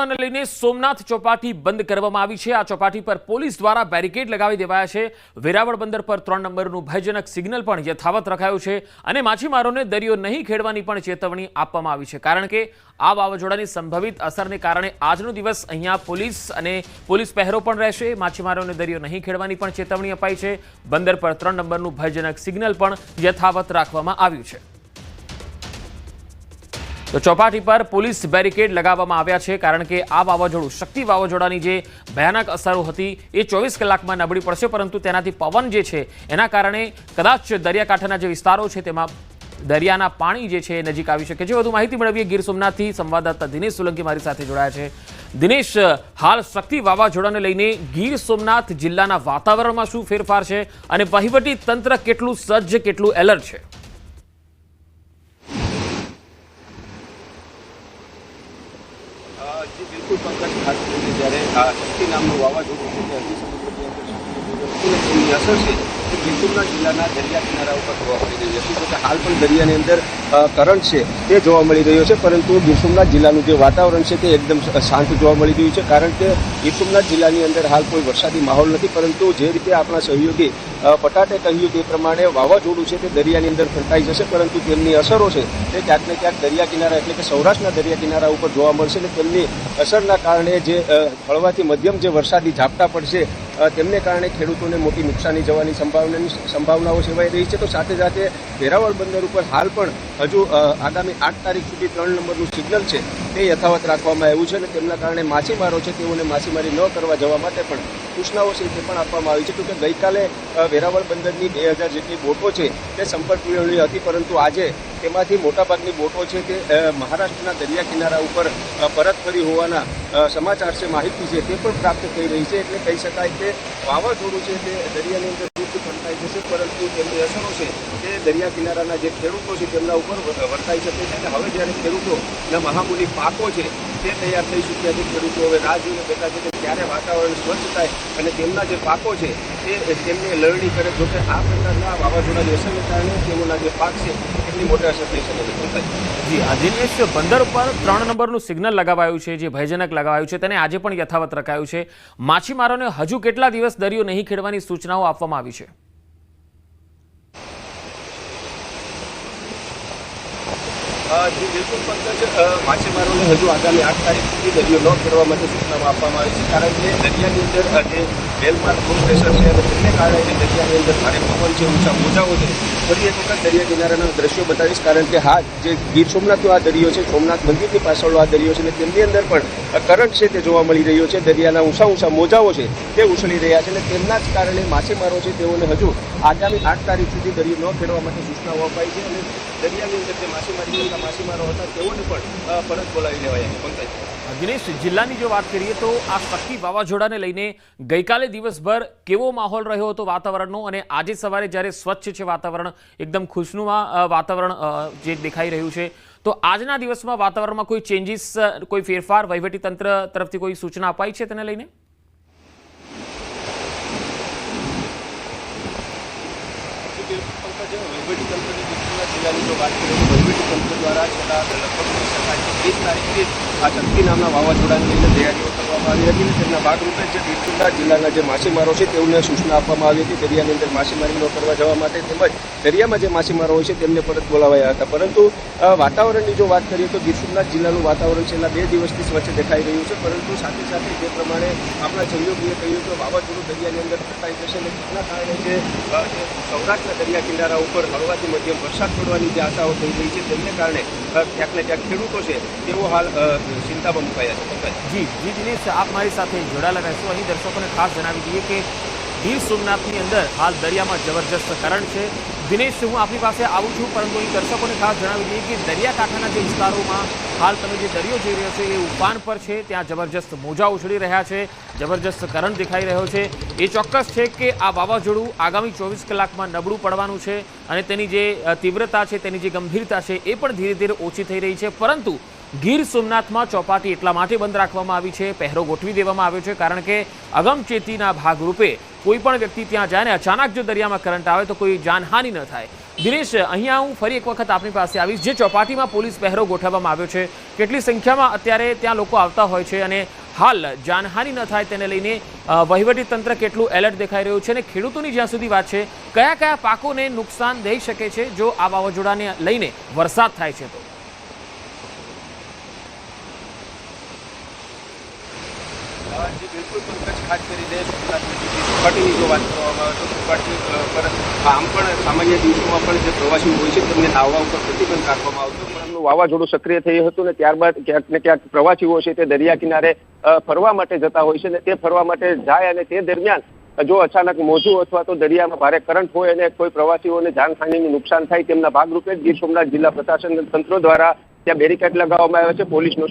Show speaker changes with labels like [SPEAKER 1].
[SPEAKER 1] વાવાઝોડાને લઈને સોમનાથ ચોપાટી બંધ કરવામાં આવી છે। આ ચોપાટી પર પોલીસ દ્વારા બેરિકેડ લગાવી દેવાયા છે। વેરાવળ બંદર પર 3 નંબરનું ભયજનક સિગ્નલ પણ યથાવત રખાયું છે અને માછીમારોને દરિયો નહીં ખેડવાની પણ ચેતવણી આપવામાં આવી છે, કારણ કે આ વાવાઝોડાની સંભવિત અસરને કારણે આજનો દિવસ અહીંયા પોલીસ પહેરો પણ રહેશે। માછીમારોને દરિયો નહીં ખેડવાની પણ ચેતવણી અપાઈ છે। બંદર પર 3 નંબરનું ભયજનક સિગ્નલ પણ યથાવત રાખવામાં આવ્યું છે। તો ચોપાટી પર પોલીસ બેરિકેડ લગાવવામાં આવ્યા છે, કારણ કે આ વાવાઝોડું શક્તિ વાવાઝોડાની જે ભયાનક અસરો હતી એ 24 કલાકમાં નબળી પડશે, પરંતુ તેનાથી પવન જે છે એના કારણે કદાચ દરિયાકાંઠાના જે વિસ્તારો છે તેમાં દરિયાના પાણી જે છે નજીક આવી શકે છે। વધુ માહિતી મેળવીએ ગીર સોમનાથથી સંવાદદાતા દિનેશ સોલંકી મારી સાથે જોડાયા છે। દિનેશ, હાલ શક્તિ વાવાઝોડાને લઈને ગીર સોમનાથ જિલ્લાના વાતાવરણમાં શું ફેરફાર છે અને વહીવટી તંત્ર કેટલું સજ્જ, કેટલું એલર્ટ છે?
[SPEAKER 2] बिल्कुल पंकज, खास करके જ્યારે આ શક્તિ નામનું વાવાઝોડું છે તે અરબી સમુદ્રની અંદર અસર છે તે ગીર સોમનાથ જિલ્લાના દરિયા કિનારા ઉપર જોવા મળી રહી હતી। તો હાલ પણ દરિયાની અંદર કરંટ છે તે જોવા મળી રહ્યો છે, પરંતુ ગીર સોમનાથ જિલ્લાનું જે વાતાવરણ છે તે એકદમ શાંત જોવા મળી રહ્યું છે, કારણ કે ગીર સોમનાથ જિલ્લાની અંદર હાલ કોઈ વરસાદી માહોલ નથી। પરંતુ જે રીતે આપણા સહયોગી પટાટે કહ્યું તે પ્રમાણે વાવાઝોડું છે તે દરિયાની અંદર ફંટાઈ જશે, પરંતુ તેમની અસરો છે તે ક્યાંક ને ક્યાંક દરિયા કિનારા એટલે કે સૌરાષ્ટ્રના દરિયા કિનારા ઉપર જોવા મળશે અને તેમની અસરના કારણે જે હળવાથી મધ્યમ જે વરસાદી ઝાપટા પડશે તેમને કારણે ખેડૂતોને મોટી નુકસાની જવાની સંભાવનાઓ સેવાઈ રહી છે। તો સાથે સાથે વેરાવળ બંદર ઉપર હાલ પણ હજુ આગામી 8 તારીખ સુધી 3 નંબરનું સિગ્નલ છે તે યથાવત રાખવામાં આવ્યું છે અને તેમના કારણે માછીમારો છે તેઓને માછીમારી ન કરવા જવા માટે પણ સૂચનાઓ છે તે પણ આપવામાં આવી છે। તો કે ગઈકાલે વેરાવળ બંદરની 2000 જેટલી બોટો છે તે સંપર્ક વિહોણી હતી, પરંતુ આજે તેમાંથી મોટાભાગની બોટો છે તે મહારાષ્ટ્રના દરિયા કિનારા ઉપર પરત ફરી હોવાના સમાચાર છે, માહિતી છે તે પણ પ્રાપ્ત થઈ રહી છે। એટલે કહી શકાય કે વાવાઝોડું છે તે દરિયાની અંદર દૂર ફંટાઈ જશે, પરંતુ તેમની અસરો છે તે દરિયા કિનારાના જે ખેડૂતો છે તેમના ઉપર વર્તાઈ શકે છે। અને હવે જ્યારે ખેડૂતોના મહામૂલી પાકો છે તે તૈયાર થઈ ચૂક્યા છે, ખેડૂતો હવે રાહ જોઈને બેઠા છે કે ક્યારે વાતાવરણ સ્વચ્છ થાય અને તેમના જે પાકો છે તે તેમને લણણી કરે। જોકે આ પ્રકારના વાવાઝોડાની અસરને કારણે તેઓના જે પાક છે એટલી મોટી અસર થઈ શકે છે।
[SPEAKER 1] જી, આ દિનેશ, બંદર પર 3 નંબરનું સિગ્નલ લગાવાયું છે, જે ભયજનક લગાવાયું છે, તેને આજે પણ યથાવત રખાયું છે। માછીમારોને હજુ કેટલા દિવસ દરિયો નહીં ખેડવાની સૂચનાઓ આપવામાં આવી છે?
[SPEAKER 2] જી બિલકુલ પંકજ, માછીમારોને હજુ આગામી 8 તારીખ સુધી દરિયો ન ખેડવા માટે સૂચનાઓ આપવામાં આવી છે, કારણ કે દરિયાની અંદર જે રેલમાર્ગ ફૂલ પ્રેશર છે અને તેને કારણે જે દરિયાની અંદર ભારે પવન છે, ઊંચા મોજાઓ છે। ફરી એક વખત દરિયા કિનારાના દ્રશ્યો બતાવીશ, કારણ કે હા જે ગીર સોમનાથનો આ દરિયો છે, સોમનાથ મંદિરની પાછળનો આ દરિયો છે અને તેમની અંદર પણ કરંટ છે તે જોવા મળી રહ્યો છે। દરિયાના ઊંચા મોજાઓ છે તે ઉછળી રહ્યા છે અને તેમના જ કારણે માછીમારો છે તેઓને હજુ આગામી 8 તારીખ સુધી દરિયો ન ખેડવા માટે સૂચનાઓ અપાઈ છે અને દરિયાની અંદર જે માછીમારી કરતા માછીમારો હતા તેઓને પણ પરત બોલાવી લેવાયા છે।
[SPEAKER 1] દિનેશ, જિલ્લાની જો વાત કરીએ તો આ શક્તિ વાવાઝોડાને લઈને ગઈકાલે દિવસભર કેવો માહોલ રહ્યો હતો વાતાવરણનો, અને આજે સવારે જ્યારે સ્વચ્છ છે વાતાવરણ, એકદમ ખુશનુમા વાતાવરણ જે દેખાઈ રહ્યું છે, તો આજના દિવસમાં વાતાવરણમાં કોઈ ચેન્જીસ, કોઈ ફેરફાર વહીવટી તંત્ર તરફથી કોઈ સૂચના અપાઈ છે તેને લઈને?
[SPEAKER 2] જિલ્લાની જો વાત કરીએ તો વહીવટી તંત્ર દ્વારા છેલ્લા લગભગ 30 તારીખથી આ શક્તિ નામના વાવાઝોડાને લઈને તૈયારીઓ કરવામાં આવી હતી અને તેમના ભાગરૂપે જે ગીર સોમનાથ જિલ્લાના જે માછીમારો છે તેઓને સૂચના આપવામાં આવી હતી દરિયાની અંદર માછીમારી ન કરવા જવા માટે, તેમજ દરિયામાં જે માછીમારો હોય છે તેમને પરત બોલાવાયા હતા। પરંતુ વાતાવરણની જો વાત કરીએ તો ગીર સોમનાથ જિલ્લાનું વાતાવરણ છેલ્લા 2 દિવસથી સ્વચ્છ દેખાઈ રહ્યું છે, પરંતુ સાથે સાથે જે પ્રમાણે આપણા સહયોગીએ કહ્યું કે વાવાઝોડું દરિયાની અંદર ફંટાઈ જશે અને તેના કારણે જે સૌરાષ્ટ્રના દરિયા કિનારા ઉપર હળવાથી મધ્યમ વરસાદ પડવાની જે આશાઓ થઈ રહી છે તેમને કારણે ક્યાંક ને ક્યાંક ખેડૂતો છે તેઓ હાલ ચિંતામાં મુકાયા છે।
[SPEAKER 1] જી દિનેશ, આપ મારી સાથે જોડાયેલા રહેશો। અહીં દર્શકોને ખાસ જણાવી દઈએ કે ગીર સોમનાથની અંદર હાલ દરિયામાં જબરજસ્ત કરંટ છે। દિનેશ, હું આપની પાસે આવું છું, પરંતુ અહીં દર્શકોને ખાસ જણાવી દઈએ કે દરિયાકાંઠાના જે વિસ્તારોમાં હાલ તમે જે દરિયો જોઈ રહ્યો છો એ ઉફાન પર છે, ત્યાં જબરજસ્ત મોજા ઉછળી રહ્યા છે, જબરજસ્ત કરંટ દેખાઈ રહ્યો છે। એ ચોક્કસ છે કે આ વાવાઝોડું આગામી 24 કલાકમાં નબળું પડવાનું છે અને તેની જે તીવ્રતા છે, તેની જે ગંભીરતા છે એ પણ ધીરે ધીરે ઓછી થઈ રહી છે, પરંતુ ગીર સોમનાથમાં ચોપાટી એટલા માટે બંધ રાખવામાં આવી છે, પહેરો ગોઠવી દેવામાં આવ્યો છે કારણ કે અગમચેતીના ભાગરૂપે કોઈ પણ વ્યક્તિ ત્યાં જાય ને અચાનક જો દરિયામાં કરંટ આવે તો કોઈ જાનહાનિ ન થાય. દિનેશ, અહીંયા હું ફરી એક વખત આપની પાસે આવીશ. જે ચોપાટીમાં પોલીસ પહેરો ગોઠવવામાં આવ્યો છે, કેટલી સંખ્યામાં અત્યારે ત્યાં લોકો આવતા હોય છે અને હાલ જાનહાનિ ન થાય તેને લઈને વહીવટી તંત્ર કેટલું એલર્ટ દેખાઈ રહ્યું છે અને ખેડૂતોની જ્યાં સુધી વાત છે, કયા કયા પાકોને નુકસાન થઈ શકે છે જો આ વાવાઝોડાને લઈને વરસાદ થાય છે તો?
[SPEAKER 2] જી બિલકુલ પંકજ, ખાસ કરીને ચોપાટીની જો વાત કરવામાં આવે તો ચોપાટી પર આમ પણ સામાન્ય દિવસોમાં પણ જે પ્રવાસીઓ હોય છે તેમને નાહવા ઉપર પ્રતિબંધ રાખવામાં આવતો, પણ વાવાઝોડું સક્રિય થયું હતું ને ત્યારબાદ ક્યાંક ને ક્યાંક પ્રવાસીઓ છે તે દરિયા કિનારે ફરવા માટે જતા હોય છે અને તે ફરવા માટે જાય અને તે દરમિયાન જો અચાનક મોજું અથવા તો દરિયામાં ભારે કરંટ હોય અને કોઈ પ્રવાસીઓને જાનહાનિનું નુકસાન થાય તેમના ભાગરૂપે ગીર સોમનાથ જિલ્લા પ્રશાસન તંત્ર દ્વારા ત્યાં બેરીકેડ લગાવવામાં આવ્યા છે. પોલીસનો